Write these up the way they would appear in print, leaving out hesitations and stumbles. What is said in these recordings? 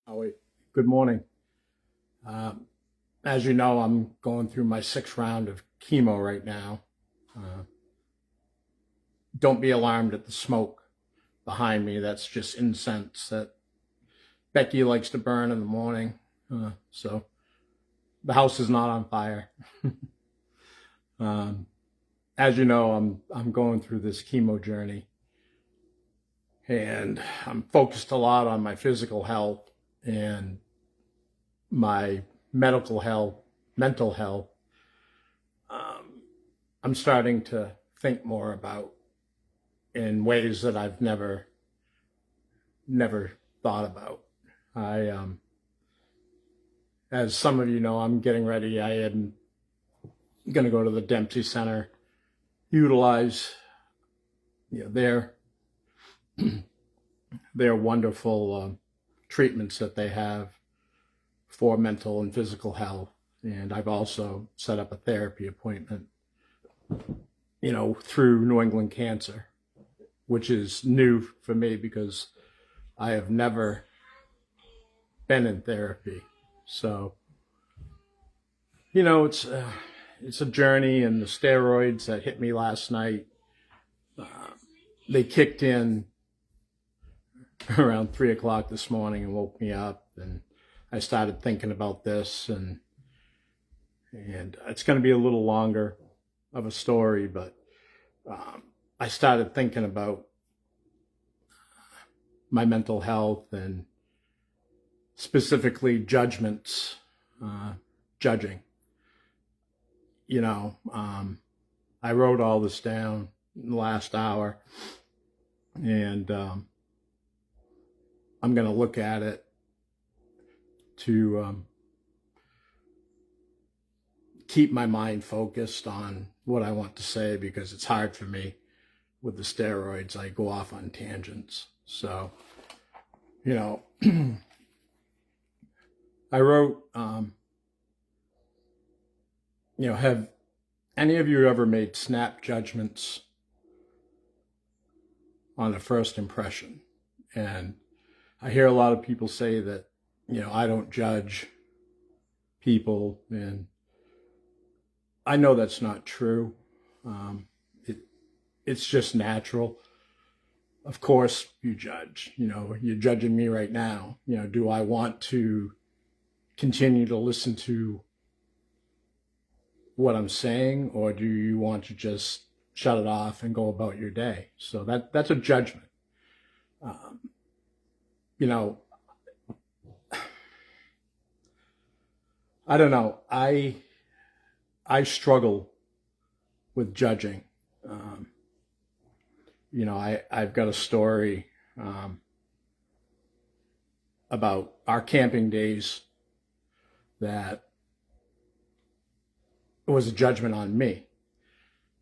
Howie, good morning. Um, as you know, I'm going through my sixth round of chemo right now. Uh, don't be alarmed at the smoke behind me. That's just incense that Becky likes to burn in the morning. So the house is not on fire. um, as you know, I'm going through this chemo journey, and I'm focused a lot on my physical health and my medical health, mental health. Um, I'm starting to think more about in ways that I've never thought about. I, as some of you know, I'm getting ready. I am going to go to the Dempsey Center, utilize their their wonderful treatments that they have for mental and physical health. And I've also set up a therapy appointment, through New England Cancer, which is new for me because I have never been in therapy. So, it's a journey, and the steroids that hit me last night, uh, they kicked in around 3 o'clock this morning and woke me up, and I started thinking about this, and it's going to be a little longer of a story, but I started thinking about my mental health and specifically judgments, judging. I wrote all this down in the last hour, and I'm going to look at it to keep my mind focused on what I want to say, because it's hard for me with the steroids. I go off on tangents. So, I wrote, have any of you ever made snap judgments on a first impression? And I hear a lot of people say that, I don't judge people, and I know that's not true. It's just natural. Of course, you judge. You're judging me right now. Do I want to continue to listen to what I'm saying, or do you want to just shut it off and go about your day? So that's a judgment. Um, you know, I don't know. I struggle with judging. Um, I've got a story about our camping days that was a judgment on me.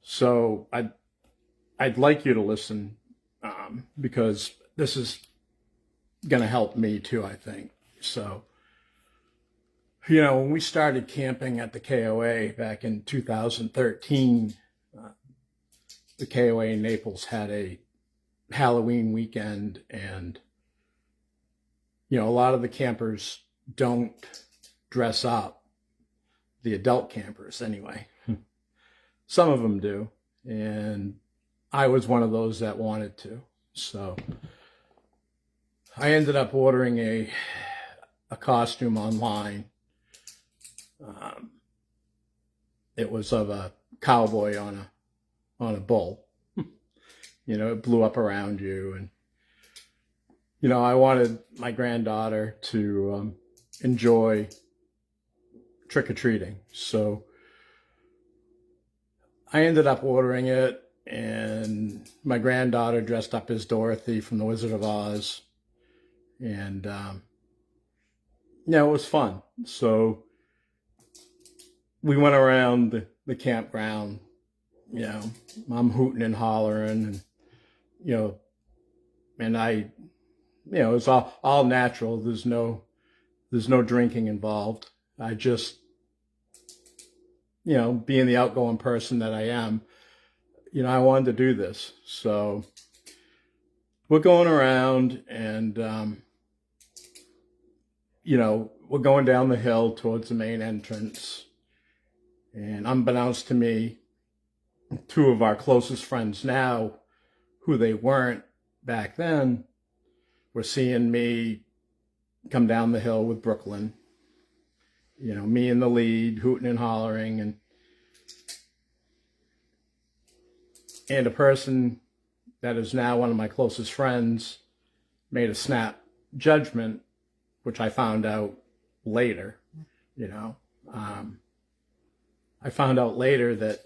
So I'd like you to listen, because this is going to help me too, I think. So, when we started camping at the KOA back in 2013, the KOA in Naples had a Halloween weekend, and a lot of the campers don't dress up, the adult campers anyway. Some of them do, and I was one of those that wanted to. So I ended up ordering a costume online. It was of a cowboy on a bull. It blew up around you, and I wanted my granddaughter to enjoy trick or treating. So I ended up ordering it, and my granddaughter dressed up as Dorothy from The Wizard of Oz, and it was fun. So we went around the campground. I'm hooting and hollering, and and I, it's all natural. There's no drinking involved. I just, being the outgoing person that I am, I wanted to do this. So we're going around, and we're going down the hill towards the main entrance. And unbeknownst to me, two of our closest friends now, who they weren't back then, were seeing me come down the hill with Brooklyn. Me in the lead, hooting and hollering, and a person that is now one of my closest friends made a snap judgment, which I found out later. I found out later that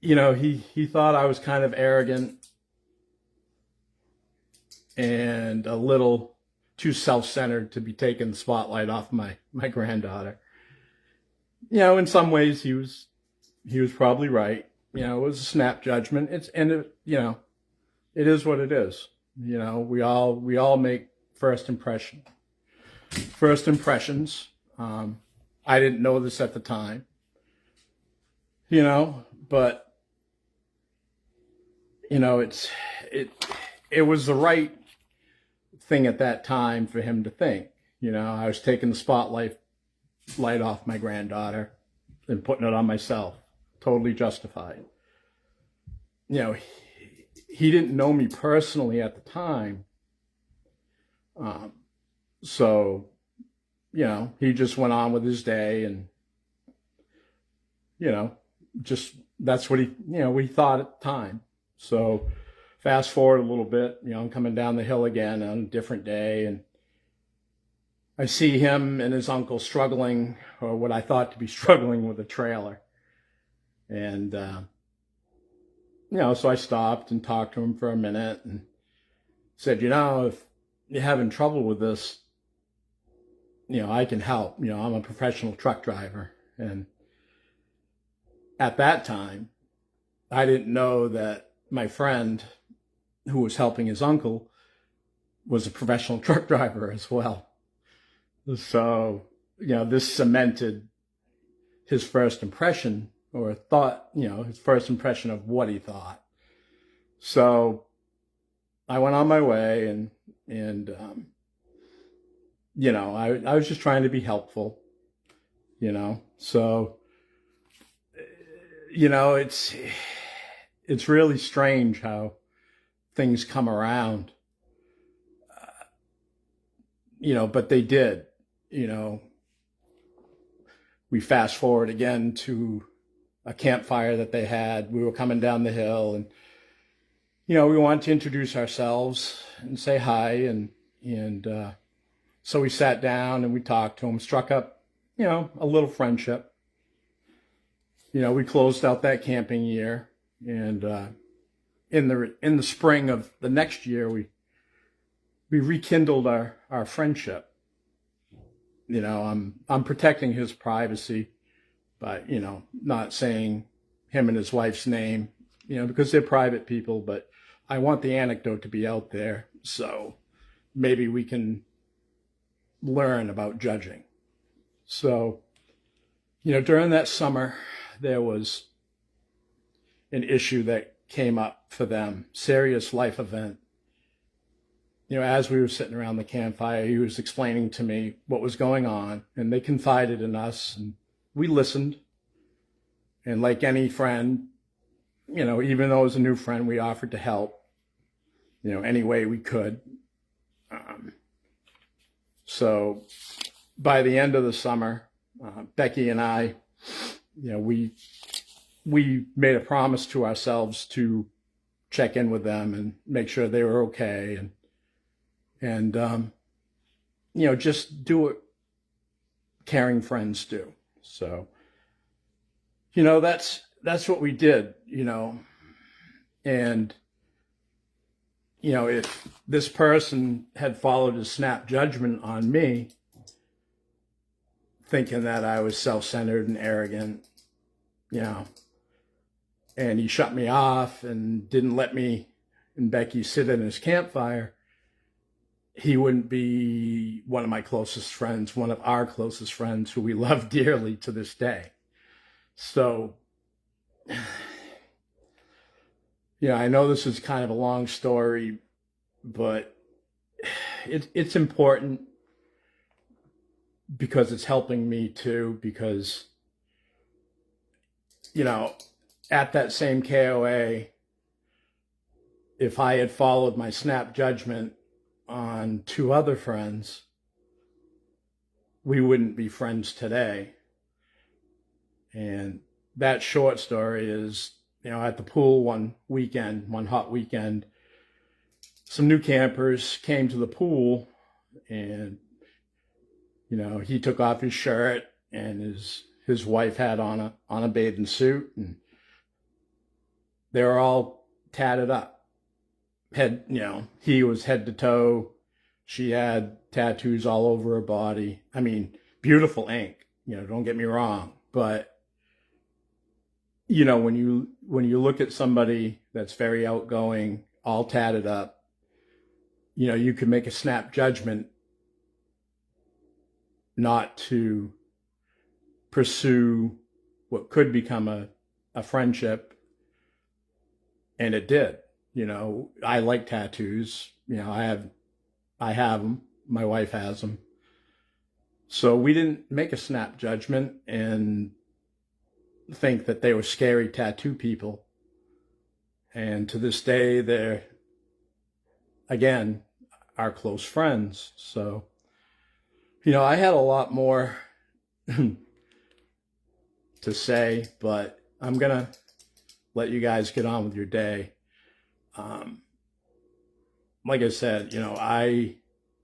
he thought I was kind of arrogant and a little too self-centered to be taking the spotlight off my granddaughter. In some ways he was probably right. It was a snap judgment. It is what it is. We all make first impressions. I didn't know this at the time, but it was the right thing at that time for him to think. I was taking the spotlight off my granddaughter and putting it on myself. Totally justified. He didn't know me personally at the time. So, he just went on with his day and, just that's what we thought at the time. So fast forward a little bit, I'm coming down the hill again on a different day, and I see him and his uncle struggling, or what I thought to be struggling, with a trailer. And, so I stopped and talked to him for a minute and said, if you're having trouble with this, I can help. I'm a professional truck driver. And at that time, I didn't know that my friend who was helping his uncle was a professional truck driver as well. So, this cemented his first impression, or thought, his first impression of what he thought. So I went on my way, and I was just trying to be helpful, so, it's really strange how things come around, but they did. We fast forward again to a campfire that they had. We were coming down the hill, and, we wanted to introduce ourselves and say hi. And so we sat down and we talked to him, struck up, a little friendship. We closed out that camping year, and in the spring of the next year, we rekindled our friendship. I'm protecting his privacy by, not saying him and his wife's name, because they're private people, but I want the anecdote to be out there, so maybe we can learn about judging. So, during that summer, there was an issue that came up for them, serious life event. As we were sitting around the campfire, he was explaining to me what was going on, and they confided in us, and we listened. And like any friend, even though it was a new friend, we offered to help, any way we could. So by the end of the summer, Becky and I, we made a promise to ourselves to check in with them and make sure they were okay, and just do what caring friends do. So, that's what we did, and, if this person had followed his snap judgment on me, thinking that I was self-centered and arrogant, and he shut me off and didn't let me and Becky sit in his campfire, he wouldn't be one of my closest friends, one of our closest friends who we love dearly to this day. So, I know this is kind of a long story, but it's important, because it's helping me too, because, you know, at that same KOA, if I had followed my snap judgment on two other friends, we wouldn't be friends today. And that short story is, you know, at the pool one hot weekend, some new campers came to the pool, and, you know, he took off his shirt and his wife had on a bathing suit, and they were all tatted up. He was head to toe. She had tattoos all over her body. I mean, beautiful ink, don't get me wrong. But, when you look at somebody that's very outgoing, all tatted up, you can make a snap judgment not to pursue what could become a friendship. And it did. I like tattoos. I have them. My wife has them. So we didn't make a snap judgment and think that they were scary tattoo people. And to this day, they're, again, our close friends. So, I had a lot more to say, but I'm going to let you guys get on with your day. Like I said,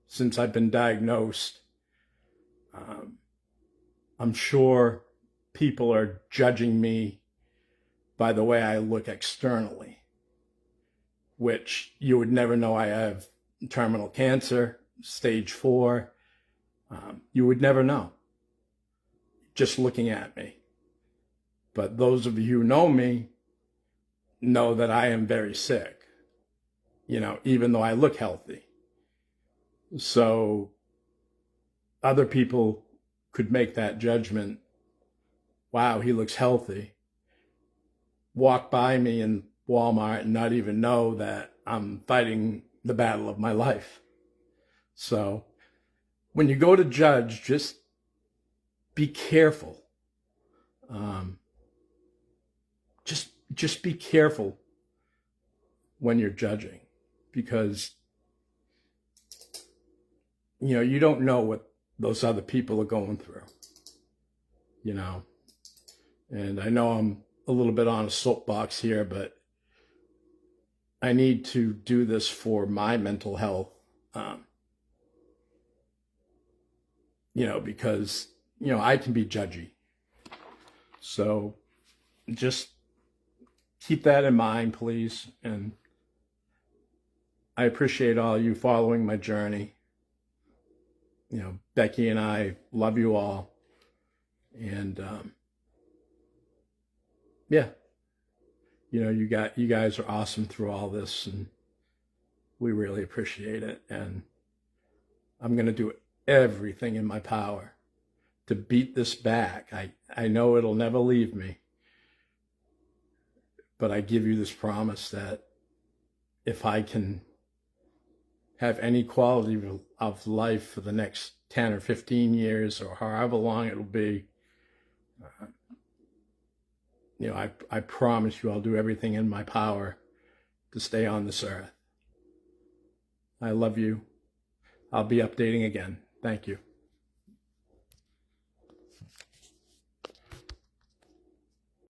since I've been diagnosed, I'm sure people are judging me by the way I look externally, which you would never know. I have terminal cancer, stage 4. You would never know just looking at me. But those of you who know me know that I am very sick, even though I look healthy. So other people could make that judgment. Wow, he looks healthy. Walk by me in Walmart and not even know that I'm fighting the battle of my life. So when you go to judge, just be careful. Just be careful when you're judging, because you don't know what those other people are going through. And I know I'm a little bit on a soapbox here, but I need to do this for my mental health. Because I can be judgy. So just keep that in mind, please. And I appreciate all you following my journey. Becky and I love you all. And yeah, you guys are awesome through all this, and we really appreciate it. And I'm going to do everything in my power to beat this back. I know it'll never leave me, but I give you this promise that if I can have any quality of life for the next 10 or 15 years or however long it'll be, I promise you I'll do everything in my power to stay on this earth. I love you. I'll be updating again. Thank you.